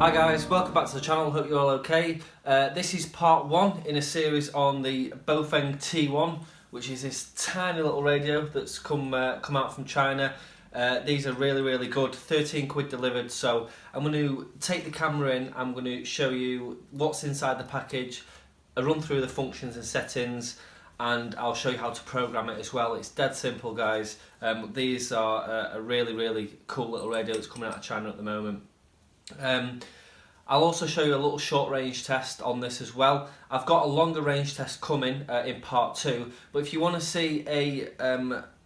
Hi guys, welcome back to the channel, hope you're all okay. This is part one in a series on the Baofeng T1, which is this tiny little radio that's come out from China. These are really good, 13 quid delivered, so I'm going to take the camera in, I'm going to show you what's inside the package, a run through the functions and settings, and I'll show you how to program it as well. It's dead simple guys. These are a really cool little radio that's coming out of China at the moment. I'll also show you a little short range test on this as well. I've got a longer range test coming in part two, but if you want to see a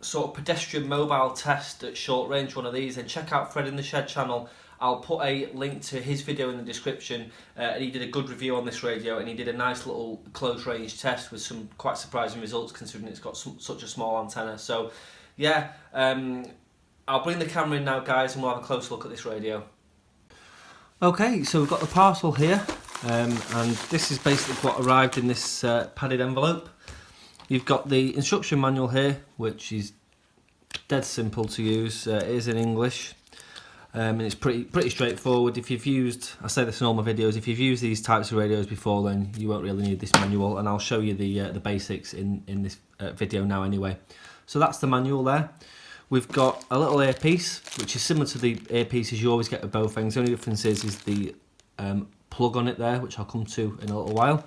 sort of pedestrian mobile test at short range, one of these, then check out Fred in the Shed channel. I'll put a link to his video in the description, and he did a good review on this radio, and he did a nice little close range test with some quite surprising results considering it's got such a small antenna. So yeah, I'll bring the camera in now guys and we'll have a close look at this radio. Okay, so we've got the parcel here, and this is basically what arrived in this padded envelope. You've got the instruction manual here, which is dead simple to use. It is in English, and it's pretty straightforward. If you've used, I say this in all my videos, if you've used these types of radios before, then you won't really need this manual, and I'll show you the basics in this video now anyway. So that's the manual there. We've got a little earpiece, which is similar to the earpieces you always get with Baofeng. The only difference is the plug on it there, which I'll come to in a little while.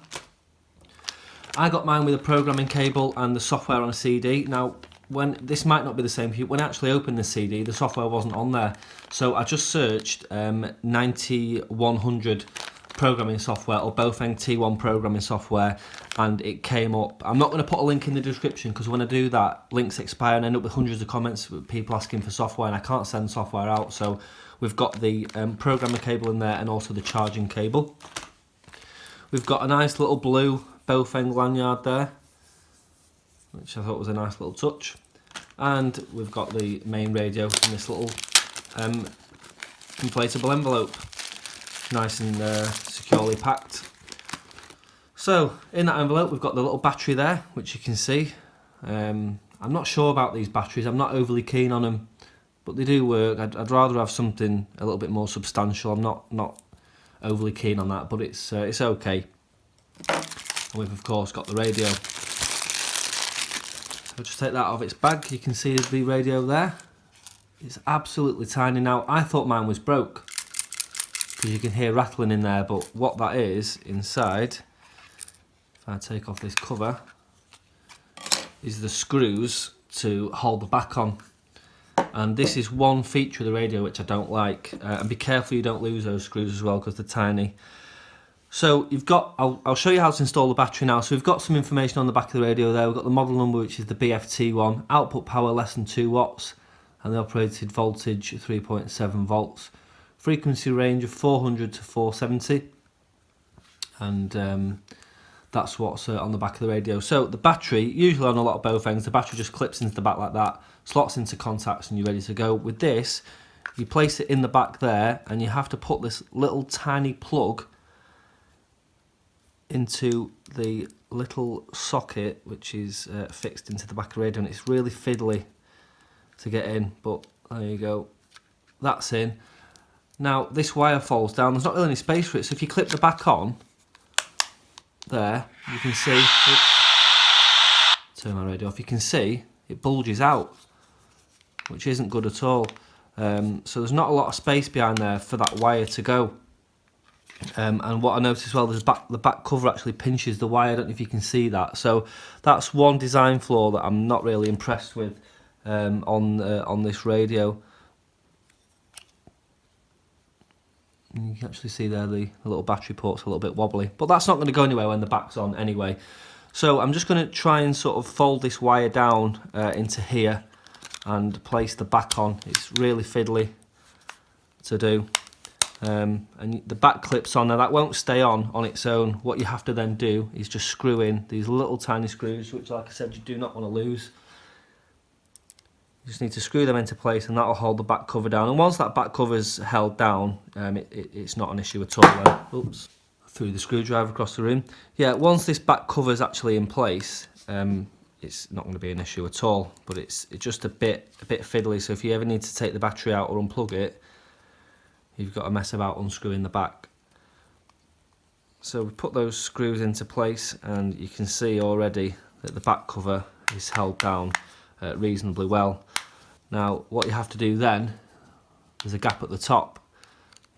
I got mine with a programming cable and the software on a CD. Now, this might not be the same for you. When I actually opened the CD, the software wasn't on there. So I just searched 9100 programming software or Baofeng T1 programming software, and it came up. I'm not going to put a link in the description because when I do that, links expire and end up with hundreds of comments with people asking for software, and I can't send software out. So we've got the programming cable in there and also the charging cable. We've got a nice little blue Baofeng lanyard there, which I thought was a nice little touch, and we've got the main radio in this little inflatable envelope, nice and securely packed. So in that envelope we've got the little battery there, which you can see. I'm not sure about these batteries, I'm not overly keen on them, but they do work. I'd rather have something a little bit more substantial. I'm not overly keen on that, but it's okay. And we've of course got the radio. I'll just take that out of its bag. You can see the radio there. It's absolutely tiny. Now I thought mine was broke because you can hear rattling in there, but what that is inside, if I take off this cover, is the screws to hold the back on. And this is one feature of the radio which I don't like, and be careful you don't lose those screws as well because they're tiny. So you've got, I'll show you how to install the battery now. So we've got some information on the back of the radio there. We've got the model number, which is the BFT1, output power less than 2 watts, and the operated voltage 3.7 volts. Frequency range of 400 to 470, and that's what's on the back of the radio. So the battery, usually on a lot of Baofengs, the battery just clips into the back like that, slots into contacts, and you're ready to go. With this, you place it in the back there, and you have to put this little tiny plug into the little socket, which is fixed into the back of the radio, and it's really fiddly to get in, but there you go, that's in. Now this wire falls down, there's not really any space for it, so if you clip the back on there, you can see, oops, turn my radio off, you can see it bulges out, which isn't good at all. So there's not a lot of space behind there for that wire to go. And what I noticed as well, the back cover actually pinches the wire. I don't know if you can see that. So that's one design flaw that I'm not really impressed with on this radio. You can actually see there the little battery port's a little bit wobbly, but that's not going to go anywhere when the back's on anyway. So I'm just going to try and sort of fold this wire down into here and place the back on. It's really fiddly to do. And the back clips on. Now that won't stay on its own. What you have to then do is just screw in these little tiny screws, which, like I said, you do not want to lose. You just need to screw them into place, and that'll hold the back cover down. And once that back cover's held down, it's not an issue at all then. Oops, threw the screwdriver across the room. Yeah, once this back cover's actually in place, it's not going to be an issue at all. But it's just a bit fiddly. So if you ever need to take the battery out or unplug it, you've got to mess about unscrewing the back. So we put those screws into place, and you can see already that the back cover is held down reasonably well. Now what you have to do then, there's a gap at the top,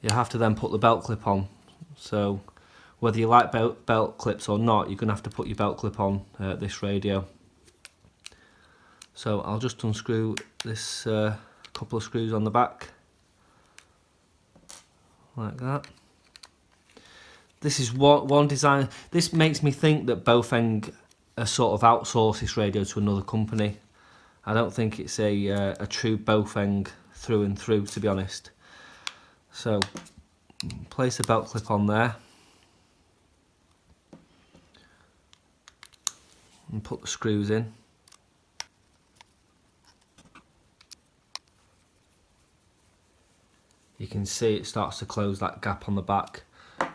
you have to then put the belt clip on. So whether you like belt clips or not, you're going to have to put your belt clip on this radio. So I'll just unscrew this couple of screws on the back, like that. This is one design. This makes me think that Baofeng sort of outsourced this radio to another company. I don't think it's a true Baofeng through and through, to be honest. So place the belt clip on there and put the screws in. You can see it starts to close that gap on the back,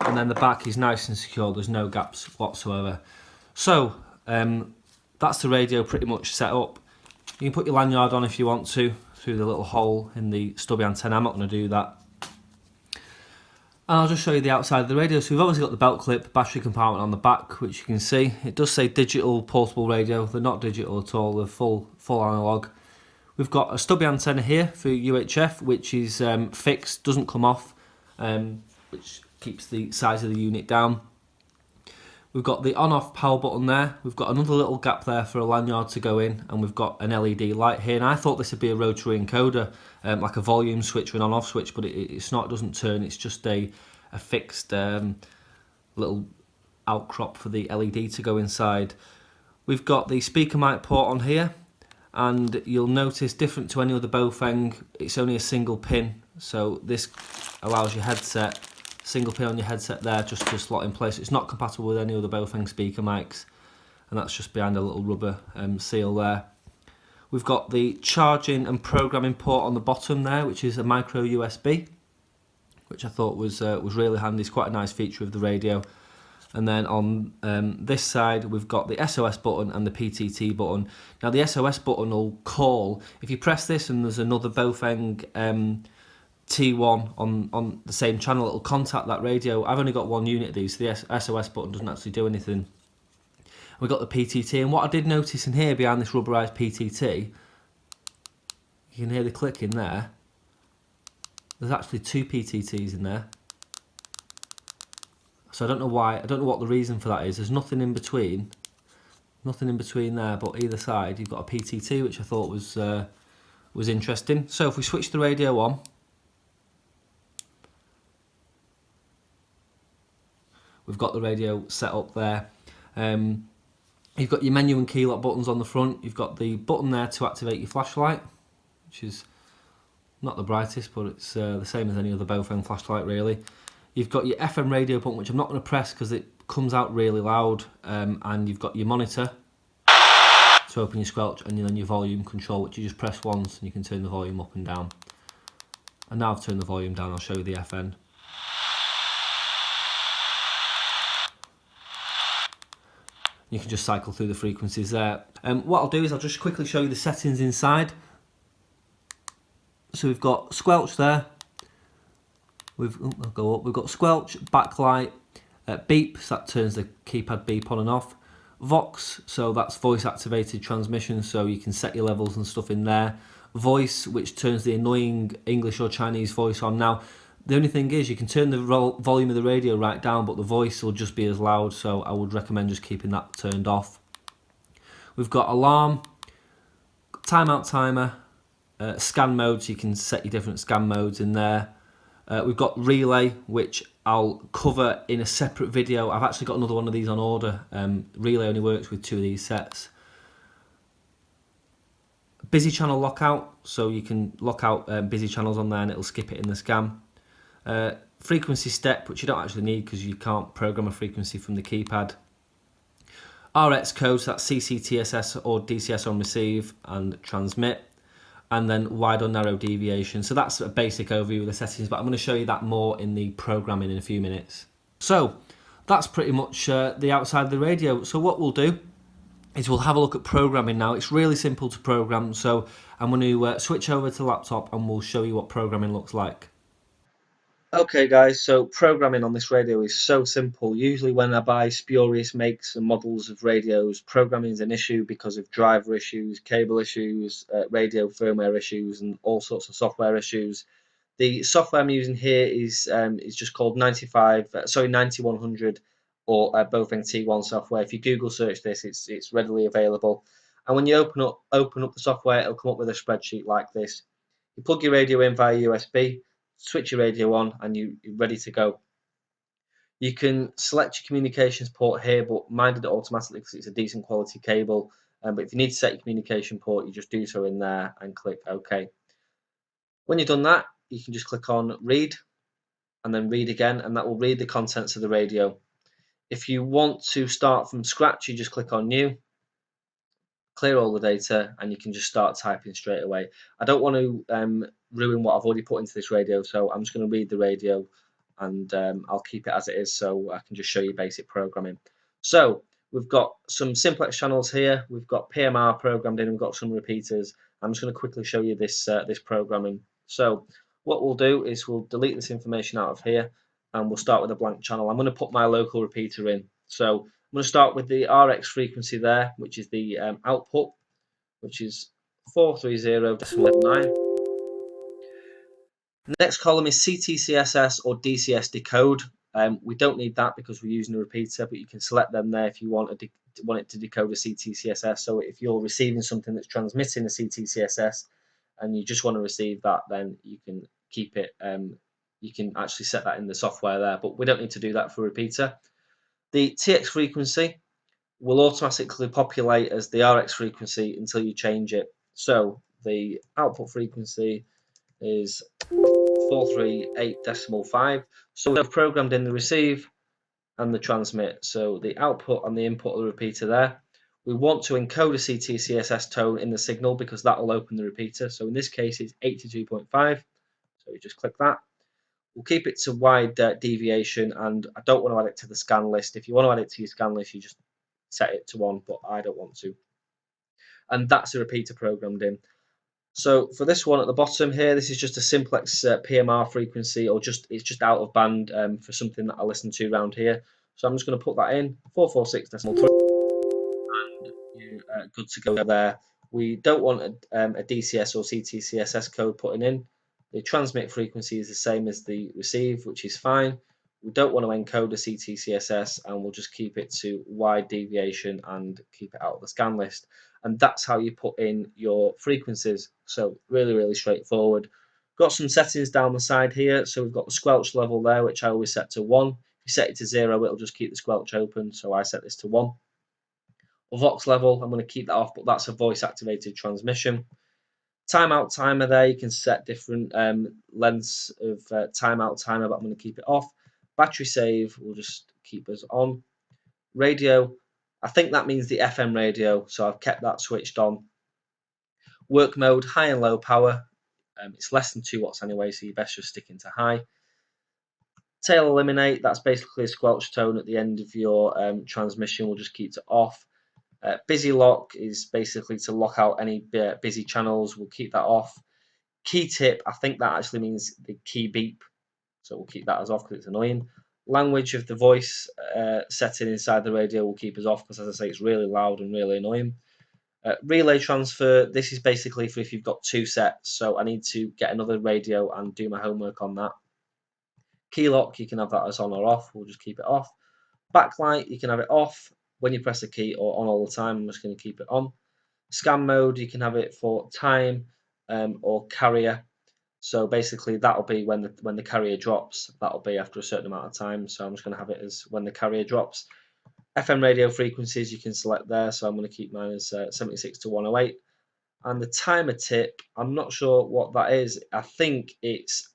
and then the back is nice and secure, there's no gaps whatsoever. So that's the radio pretty much set up. You can put your lanyard on if you want to, through the little hole in the stubby antenna. I'm not going to do that. And I'll just show you the outside of the radio. So we've obviously got the belt clip, battery compartment on the back, which you can see. It does say digital portable radio. They're not digital at all, they're full analog. We've got a stubby antenna here for UHF, which is fixed, doesn't come off, which keeps the size of the unit down. We've got the on-off power button there. We've got another little gap there for a lanyard to go in, and we've got an LED light here. And I thought this would be a rotary encoder, like a volume switch or an on-off switch, but it's not. It doesn't turn. It's just a fixed little outcrop for the LED to go inside. We've got the speaker mic port on here, and you'll notice, different to any other Baofeng, it's only a single pin. So this allows your headset, single pin on your headset there, just to slot in place. It's not compatible with any other Baofeng speaker mics, and that's just behind a little rubber seal there. We've got the charging and programming port on the bottom there, which is a micro USB, which I thought was really handy. It's quite a nice feature of the radio. And then on this side, we've got the SOS button and the PTT button. Now the SOS button will call, if you press this and there's another Baofeng T1 on the same channel, it'll contact that radio. I've only got one unit of these, so the SOS button doesn't actually do anything. We've got the PTT, and what I did notice in here behind this rubberized PTT, you can hear the click in there. There's actually two PTTs in there. So I don't know why, I don't know what the reason for that is. There's nothing in between there, but either side you've got a PTT, which I thought was interesting. So if we switch the radio on, we've got the radio set up there. You've got your menu and key lock buttons on the front. You've got the button there to activate your flashlight, which is not the brightest, but it's the same as any other Baofeng flashlight really. You've got your FM radio button, which I'm not going to press because it comes out really loud, and you've got your monitor to open your squelch, and then your volume control, which you just press once and you can turn the volume up and down. And now I've turned the volume down, I'll show you the FN. You can just cycle through the frequencies there. What I'll do is I'll just quickly show you the settings inside. So we've got squelch there. I'll go up. We've got squelch, backlight, beep, so that turns the keypad beep on and off. Vox, so that's voice activated transmission, so you can set your levels and stuff in there. Voice, which turns the annoying English or Chinese voice on. Now, the only thing is you can turn the volume of the radio right down, but the voice will just be as loud, so I would recommend just keeping that turned off. We've got alarm, timeout timer, scan mode, so you can set your different scan modes in there. We've got relay, which I'll cover in a separate video. I've actually got another one of these on order. Relay only works with 2 of these sets. Busy channel lockout, so you can lock out busy channels on there and it'll skip it in the scan. Frequency step, which you don't actually need because you can't program a frequency from the keypad. RX code, so that's CCTSS or DCS on receive and transmit. And then wide or narrow deviation. So that's a basic overview of the settings, but I'm going to show you that more in the programming in a few minutes. So that's pretty much the outside of the radio. So what we'll do is we'll have a look at programming now. It's really simple to program, so I'm going to switch over to the laptop and we'll show you what programming looks like. Okay guys, so programming on this radio is so simple. Usually when I buy spurious makes and models of radios, programming is an issue because of driver issues, cable issues, radio firmware issues and all sorts of software issues. The software I'm using here is just called 9100 or Baofeng T1 software. If you Google search this, it's readily available. And when you open up the software, it'll come up with a spreadsheet like this. You plug your radio in via USB, switch your radio on, and you're ready to go. You can select your communications port here, but mine did it automatically because it's a decent quality cable. But if you need to set your communication port, you just do so in there and click OK. When you've done that, you can just click on Read and then Read again, and that will read the contents of the radio. If you want to start from scratch, you just click on New, clear all the data, and you can just start typing straight away. I don't want to ruin what I've already put into this radio, so I'm just going to read the radio and I'll keep it as it is so I can just show you basic programming. So we've got some simplex channels here, we've got PMR programmed in, we've got some repeaters. I'm just going to quickly show you this programming. So what we'll do is we'll delete this information out of here and we'll start with a blank channel. I'm going to put my local repeater in. So I'm going to start with the RX frequency there, which is the output, which is 430.9. The next column is CTCSS or DCS decode. We don't need that because we're using a repeater, but you can select them there if you want it to decode a CTCSS. So if you're receiving something that's transmitting a CTCSS and you just want to receive that, then you can keep it. You can actually set that in the software there, but we don't need to do that for a repeater. The TX frequency will automatically populate as the RX frequency until you change it. So the output frequency is 438.5. So we've programmed in the receive and the transmit. So the output and the input of the repeater there. We want to encode a CTCSS tone in the signal because that will open the repeater. So in this case, it's 82.5. So we just click that. We'll keep it to wide deviation, and I don't want to add it to the scan list. If you want to add it to your scan list, you just set it to 1, but I don't want to. And that's a repeater programmed in. So for this one at the bottom here, this is just a simplex PMR frequency, or it's just out of band for something that I listen to around here. So I'm just going to put that in 446.3, and you're good to go there. We don't want a DCS or CTCSS code putting in. The transmit frequency is the same as the receive, which is fine. We don't want to encode a CTCSS, and we'll just keep it to wide deviation and keep it out of the scan list. And that's how you put in your frequencies. So really, really straightforward. Got some settings down the side here. So we've got the squelch level there, which I always set to 1. If you set it to 0, it'll just keep the squelch open. So I set this to 1. Vox level, I'm going to keep that off, but that's a voice activated transmission. Timeout timer there, you can set different lengths of timeout timer, but I'm going to keep it off. Battery save, we'll just keep us on. Radio, I think that means the FM radio, so I've kept that switched on. Work mode, high and low power. It's less than 2 watts anyway, so you're best just sticking to high. Tail eliminate, that's basically a squelch tone at the end of your transmission, we'll just keep it off. Busy lock is basically to lock out any busy channels. We'll keep that off. Key tip, I think that actually means the key beep. So we'll keep that as off because it's annoying. Language of the voice setting inside the radio will keep us off because, as I say, it's really loud and really annoying. Relay transfer, this is basically for if you've got 2 sets. So I need to get another radio and do my homework on that. Key lock, you can have that as on or off. We'll just keep it off. Backlight, you can have it off when you press a key or on all the time. I'm just going to keep it on. Scan mode, you can have it for time or carrier. So basically that'll be when the carrier drops. That'll be after a certain amount of time. So I'm just going to have it as when the carrier drops. FM radio frequencies you can select there. So I'm going to keep mine as 76 to 108. And the timer tip, I'm not sure what that is. I think it's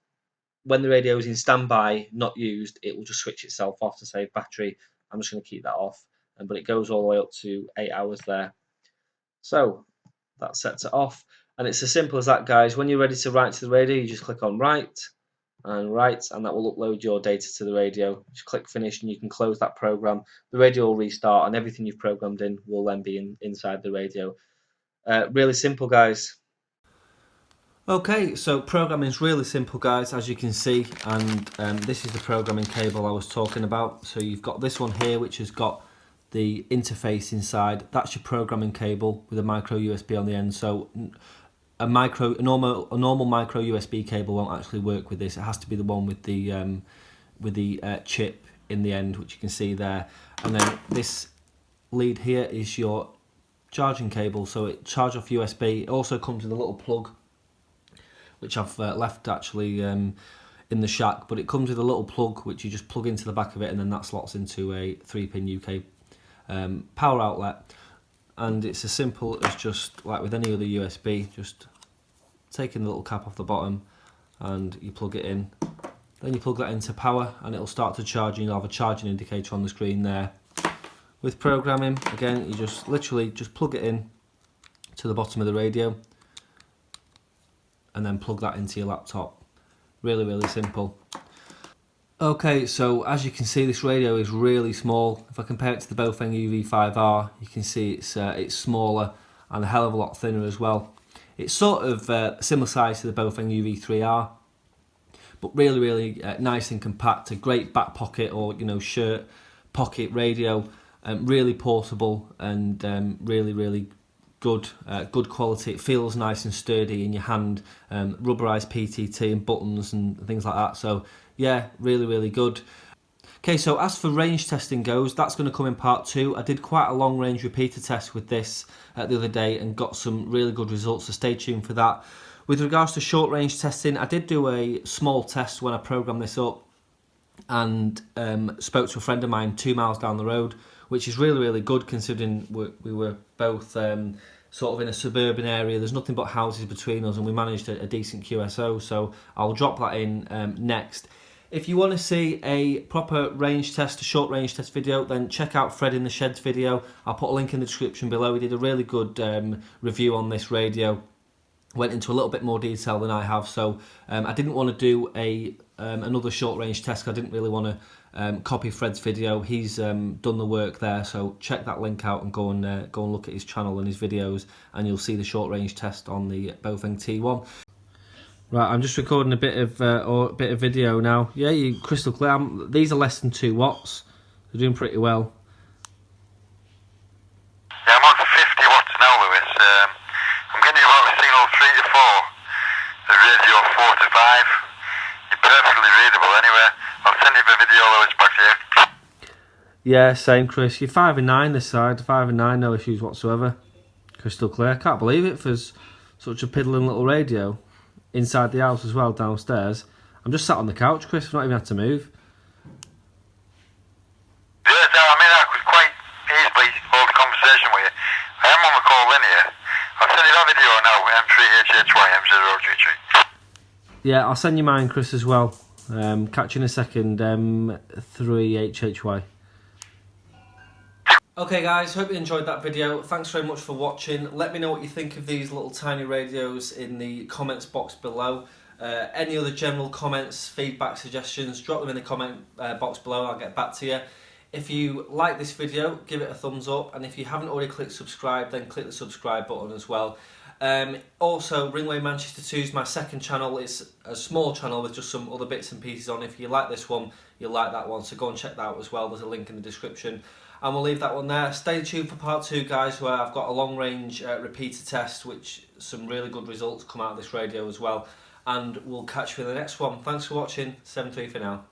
when the radio is in standby, not used, it will just switch itself off to save battery. I'm just going to keep that off, but it goes all the way up to 8 hours there. So that sets it off, and it's as simple as that, guys. When you're ready to write to the radio, you just click on write, and that will upload your data to the radio. Just click finish, and you can close that program. The radio will restart, and everything you've programmed in will then be inside the radio. Really simple, guys. Okay, so programming is really simple, guys, as you can see, and this is the programming cable I was talking about. So you've got this one here, which has got the interface inside. That's your programming cable with a micro USB on the end. So a normal micro USB cable won't actually work with this. It has to be the one with the chip in the end, which you can see there. And then this lead here is your charging cable, so it charges off USB. It also comes with a little plug, which I've left actually in the shack, but it comes with a little plug which you just plug into the back of it, and then that slots into a 3-pin UK power outlet. And it's as simple as, just like with any other USB, just taking the little cap off the bottom and you plug it in. Then you plug that into power and it'll start to charge, and you'll have a charging indicator on the screen there. With programming, again, you just literally just plug it in to the bottom of the radio and then plug that into your laptop. Really, really simple. Okay, so as you can see, this radio is really small. If I compare it to the Baofeng UV5R, you can see it's smaller and a hell of a lot thinner as well. It's sort of similar size to the Baofeng UV3R, but really, really nice and compact. A great back pocket or shirt pocket radio. Really portable and really, really good quality. It feels nice and sturdy in your hand. Rubberized PTT and buttons and things like that. So yeah, really, really good. Okay, so as for range testing goes, that's going to come in part 2. I did quite a long range repeater test with this the other day and got some really good results, so stay tuned for that. With regards to short range testing, I did do a small test when I programmed this up and spoke to a friend of mine 2 miles down the road, which is really, really good considering we were both sort of in a suburban area. There's nothing but houses between us, and we managed a decent QSO, so I'll drop that in next. If you want to see a proper range test, a short range test video, then check out Fred in the Shed's video. I'll put a link in the description below. He did a really good review on this radio. Went into a little bit more detail than I have, so I didn't want to do another short range test. I didn't really want to copy Fred's video. He's done the work there, so check that link out and go and look at his channel and his videos, and you'll see the short range test on the Baofeng T1. Right, I'm just recording a bit of video now. Yeah, you crystal clear. These are less than 2 watts. They're doing pretty well. Yeah, I'm on for 50 watts now, Lewis. I'm getting about a signal 3 to 4. The radio 4 to 5. You're perfectly readable anyway. I'll send you the video, Lewis, back to you. Yeah, same, Chris. You're 5 and 9 this side. 5 and 9, no issues whatsoever. Crystal clear. Can't believe it for such a piddling little radio. Inside the house as well, downstairs. I'm just sat on the couch, Chris. I've not even had to move. Yeah, I mean, I could quite easily hold a conversation with you. I am on the call in here. I'll send you that video now, M3HHY M0GG. Yeah, I'll send you mine, Chris, as well. Catch you in a second, M3HHY. Okay guys, hope you enjoyed that video. Thanks very much for watching. Let me know what you think of these little tiny radios in the comments box below. Any other general comments, feedback, suggestions, drop them in the comment box below. I'll get back to you. If you like this video, give it a thumbs up, and if you haven't already clicked subscribe, then click the subscribe button as well. Also, Ringway Manchester 2 is my second channel. It's a small channel with just some other bits and pieces on. If you like this one, you'll like that one, so go and check that out as well. There's a link in the description. And we'll leave that one there. Stay tuned for part 2, guys, where I've got a long range repeater test, which some really good results come out of this radio as well. And we'll catch you in the next one. Thanks for watching. 7-3 for now.